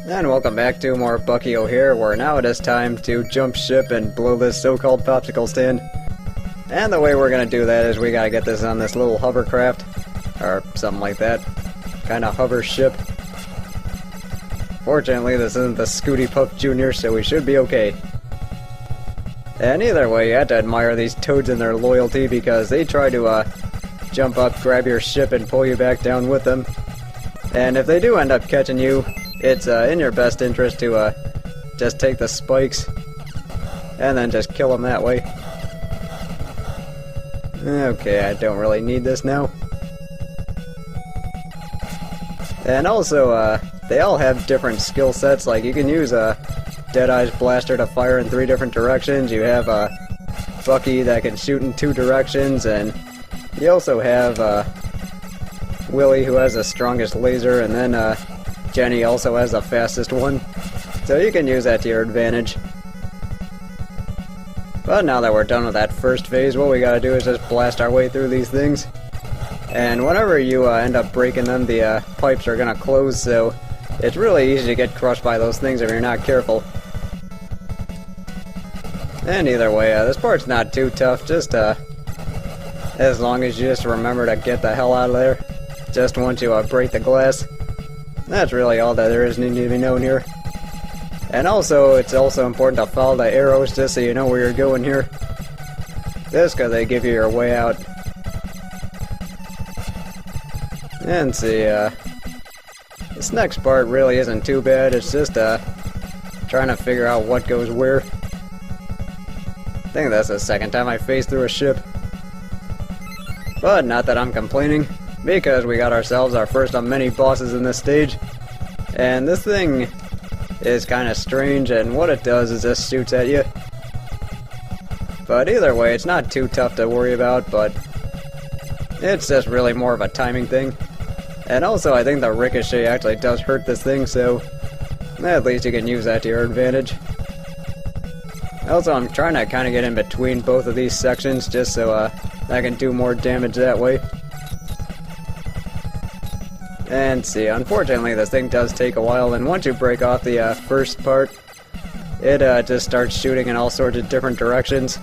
And welcome back to more Bucky here, where now it is time to jump ship and blow this so-called popsicle stand. And the way we're gonna do that is we gotta get this on this little hovercraft, or something like that. Kinda hover ship. Fortunately, this isn't the Scooty Puff Jr., so we should be okay. And either way, you have to admire these toads and their loyalty, because they try to jump up, grab your ship, and pull you back down with them. And if they do end up catching you, it's in your best interest to just take the spikes and then just kill them that way. Okay, I don't really need this now. And also, they all have different skill sets. Like, you can use a Deadeye's blaster to fire in 3 different directions. You have Bucky that can shoot in 2 directions, and you also have Willie, who has the strongest laser, and then Jenny also has the fastest one. So you can use that to your advantage. But now that we're done with that first phase, what we gotta do is just blast our way through these things. And whenever you end up breaking them, the pipes are gonna close, so it's really easy to get crushed by those things if you're not careful. And either way, this part's not too tough, just as long as you just remember to get the hell out of there. Just once you break the glass. That's really all that there is needing to be known here. And also, it's also important to follow the arrows just so you know where you're going here. Just because they give you your way out. And see, this next part really isn't too bad. It's just trying to figure out what goes where. I think that's the second time I faced through a ship. But not that I'm complaining, because we got ourselves our first of many bosses in this stage. And this thing is kind of strange, and what it does is just shoots at you. But either way, it's not too tough to worry about, but it's just really more of a timing thing. And also, I think the ricochet actually does hurt this thing, so at least you can use that to your advantage. Also, I'm trying to kind of get in between both of these sections, just so I can do more damage that way. And see, unfortunately this thing does take a while, and once you break off the first part, it just starts shooting in all sorts of different directions.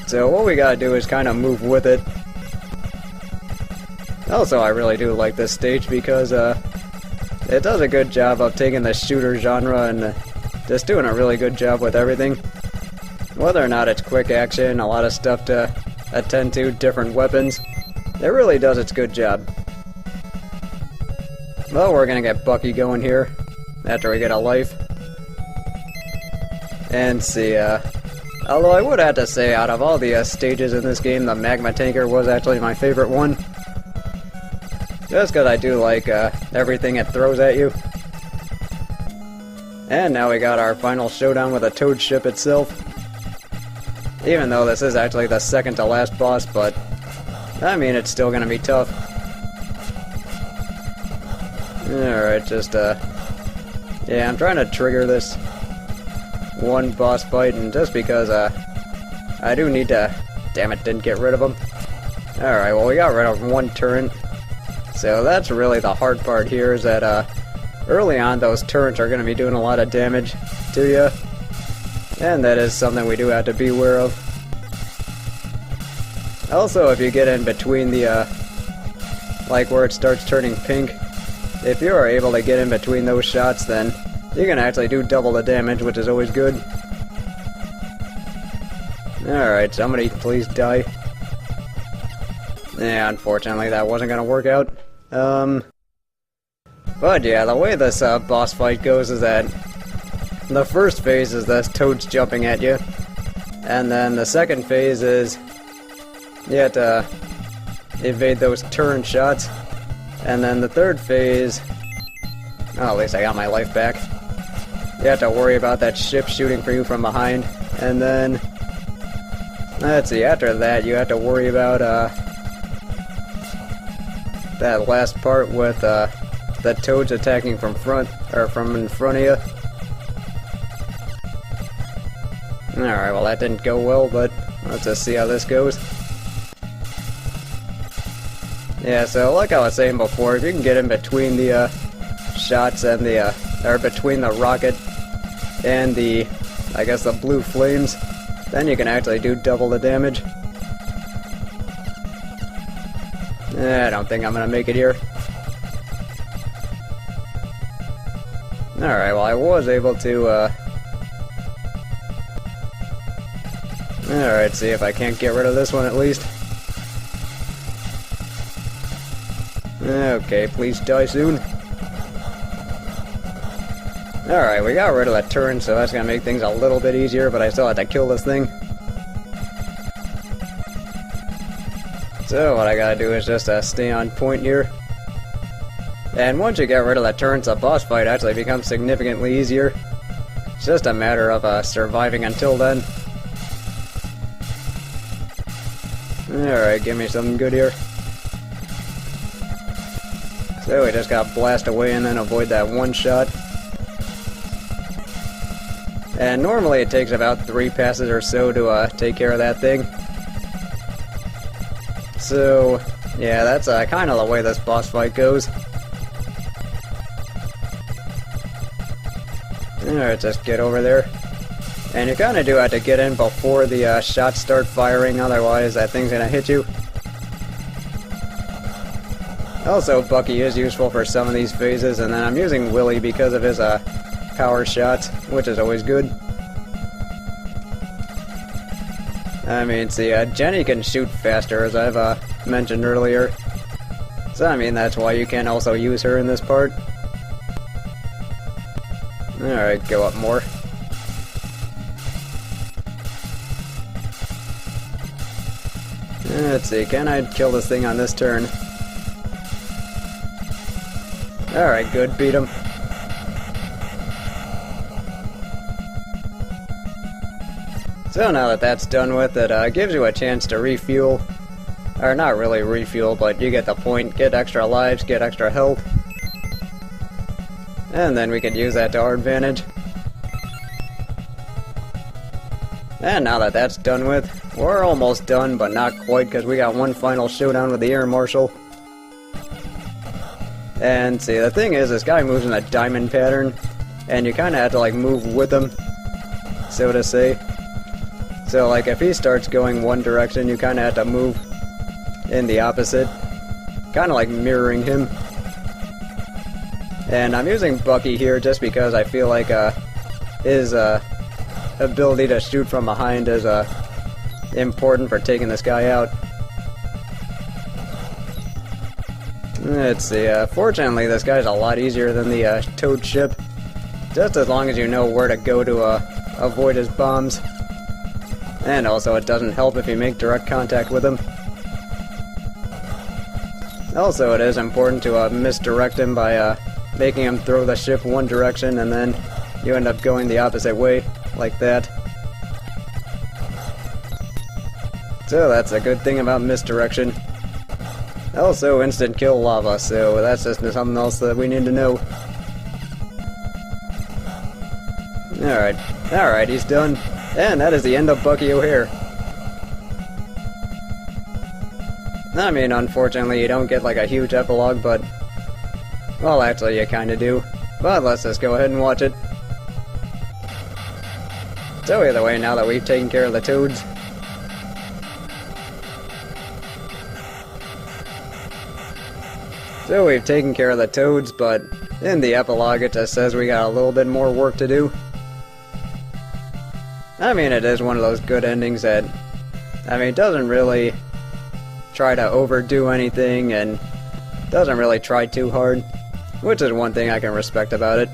So what we gotta do is kind of move with it. Also, I really do like this stage because it does a good job of taking the shooter genre and just doing a really good job with everything. Whether or not it's quick action, a lot of stuff to attend to, different weapons, it really does its good job. Well, we're gonna get Bucky going here, after we get a life. And see, although I would have to say, out of all the stages in this game, the magma tanker was actually my favorite one. Just because I do like everything it throws at you. And now we got our final showdown with a toad ship itself. Even though this is actually the second to last boss, but I mean, it's still gonna be tough. Alright, just, yeah, I'm trying to trigger this one boss fight, and just because, I do need to... Damn it, didn't get rid of him. Alright, well, we got rid of one turret. So that's really the hard part here, is that, early on, those turrets are gonna be doing a lot of damage to you. And that is something we do have to be aware of. Also, if you get in between the, like where it starts turning pink, if you are able to get in between those shots, then you can actually do double the damage, which is always good. Alright, somebody please die. Yeah, unfortunately that wasn't gonna work out. But yeah, the way this boss fight goes is that the first phase is the toads jumping at you, and then the second phase is you have to evade those turn shots. And then the third phase, oh, at least I got my life back. You have to worry about that ship shooting for you from behind. And then, let's see, after that you have to worry about that last part with the toads attacking from front, or from in front of you. Alright, well that didn't go well, but let's just see how this goes. Yeah, so like I was saying before, if you can get in between the shots and the or between the rocket and the, I guess, the blue flames, then you can actually do double the damage. I don't think I'm gonna make it here. Alright, well I was able to, alright, see if I can't get rid of this one at least. Okay, please die soon. Alright, we got rid of that turn, so that's gonna make things a little bit easier, but I still have to kill this thing. So what I gotta do is just stay on point here. And once you get rid of the turns, the boss fight actually becomes significantly easier. It's just a matter of surviving until then. Alright, give me something good here. So we just gotta blast away and then avoid that one shot. And normally it takes about 3 passes or so to take care of that thing. So, yeah, that's kind of the way this boss fight goes. Alright, just get over there. And you kind of do have to get in before the shots start firing, otherwise that thing's gonna hit you. Also, Bucky is useful for some of these phases, and then I'm using Willy because of his power shots, which is always good. I mean, see, Jenny can shoot faster, as I've mentioned earlier. So, I mean, that's why you can also use her in this part. Alright, go up more. Let's see, can I kill this thing on this turn? Alright, good, beat him. So now that that's done with, it gives you a chance to refuel. Or not really refuel, but you get the point. Get extra lives, get extra health. And then we can use that to our advantage. And now that that's done with, we're almost done, but not quite, because we got one final showdown with the Air Marshal. And see, the thing is, this guy moves in a diamond pattern, and you kind of have to, like, move with him, so to say. So, like, if he starts going one direction, you kind of have to move in the opposite. Kind of like mirroring him. And I'm using Bucky here just because I feel like his ability to shoot from behind is important for taking this guy out. Let's see, fortunately this guy's a lot easier than the Toad ship. Just as long as you know where to go to avoid his bombs. And also it doesn't help if you make direct contact with him. Also it is important to misdirect him by making him throw the ship one direction and then you end up going the opposite way, like that. So that's a good thing about misdirection. Also instant kill lava, so that's just something else that we need to know. Alright, he's done. And that is the end of Bucky O'Hare. I mean, unfortunately you don't get like a huge epilogue, but... well, actually you kinda do. But let's just go ahead and watch it. So either way, now that we've taken care of the Toads... so we've taken care of the Toads, but in the epilogue it just says we got a little bit more work to do. I mean, it is one of those good endings that, I mean, doesn't really try to overdo anything and doesn't really try too hard, which is one thing I can respect about it.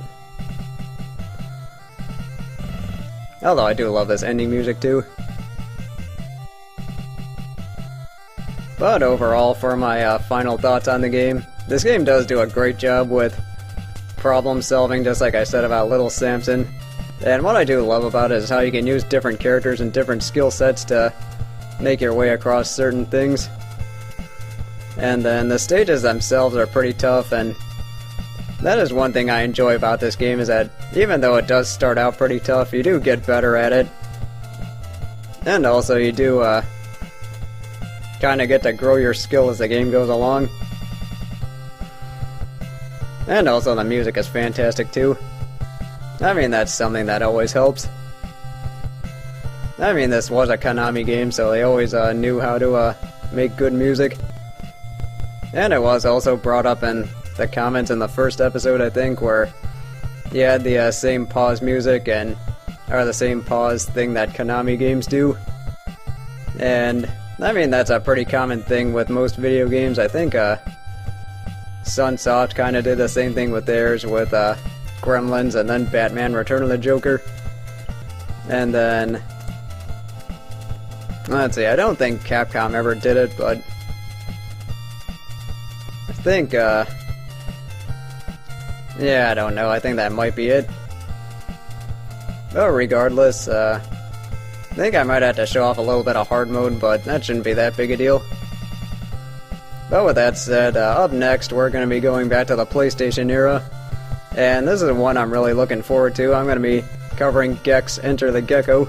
Although I do love this ending music too. But overall, for my final thoughts on the game, this game does do a great job with problem solving, just like I said about Little Samson. And what I do love about it is how you can use different characters and different skill sets to make your way across certain things. And then the stages themselves are pretty tough, and that is one thing I enjoy about this game, is that even though it does start out pretty tough, you do get better at it. And also you do kind of get to grow your skill as the game goes along. And also the music is fantastic too. I mean, that's something that always helps. I mean, this was a Konami game, so they always knew how to make good music. And it was also brought up in the comments in the first episode, I think, where you had the same pause music or the same pause thing that Konami games do. And I mean, that's a pretty common thing with most video games. I think Sunsoft kind of did the same thing with theirs with Gremlins and then Batman Return of the Joker. And then, let's see, I don't think Capcom ever did it, but I think, yeah, I don't know, I think that might be it. But regardless, I think I might have to show off a little bit of hard mode, but that shouldn't be that big a deal. But with that said, up next we're going to be going back to the PlayStation era. And this is one I'm really looking forward to. I'm going to be covering Gex Enter the Gecko.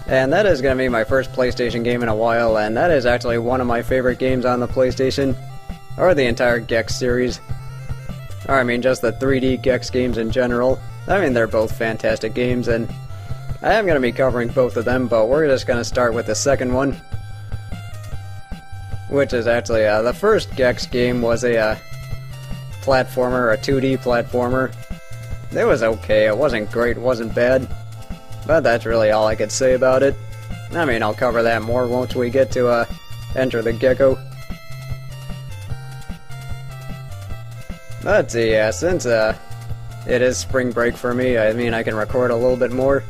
And that is going to be my first PlayStation game in a while, and that is actually one of my favorite games on the PlayStation. Or the entire Gex series. Or I mean just the 3D Gex games in general. I mean, they're both fantastic games, and I am going to be covering both of them, but we're just going to start with the second one. Which is actually, the first Gex game was a platformer, a 2D platformer. It was okay, it wasn't great, it wasn't bad. But that's really all I could say about it. I mean, I'll cover that more once we get to Enter the Gecko. Let's see, since it is spring break for me, I mean, I can record a little bit more,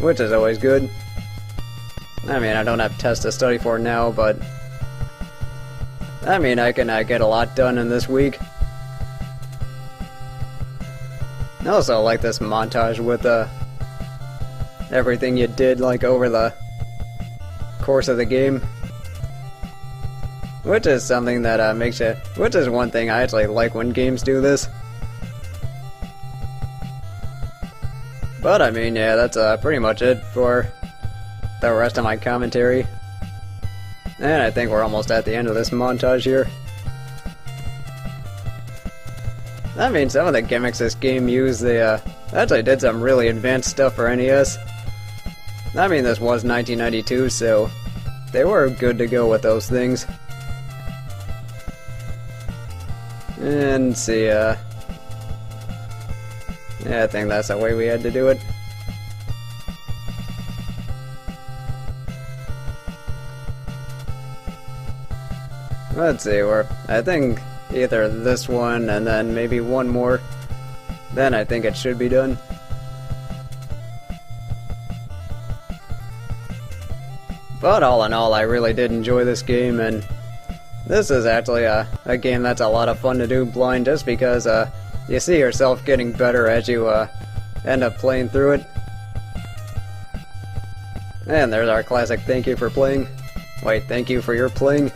which is always good. I mean, I don't have tests to study for now, but I mean, I can get a lot done in this week. I also like this montage with everything you did like over the course of the game. Which is something that makes you... Which is one thing I actually like when games do this. But I mean, yeah, that's pretty much it for the rest of my commentary. And I think we're almost at the end of this montage here. I mean, some of the gimmicks this game used, they actually did some really advanced stuff for NES. I mean, this was 1992, so they were good to go with those things. And see, yeah, I think that's the way we had to do it. Let's see, I think either this one and then maybe one more, then I think it should be done. But all in all, I really did enjoy this game, and this is actually a game that's a lot of fun to do blind, just because you see yourself getting better as you end up playing through it. And there's our classic thank you for playing. Wait, thank you for your playing.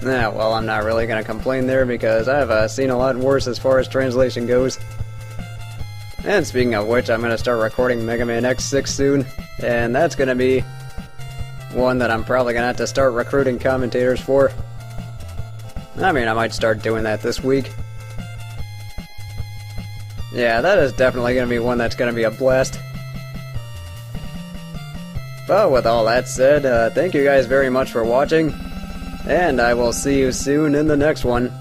Nah, well, I'm not really gonna complain there because I've seen a lot worse as far as translation goes. And speaking of which, I'm gonna start recording Mega Man X6 soon, and that's gonna be one that I'm probably gonna have to start recruiting commentators for. I mean, I might start doing that this week. Yeah, that is definitely gonna be one that's gonna be a blast. But with all that said, thank you guys very much for watching, and I will see you soon in the next one.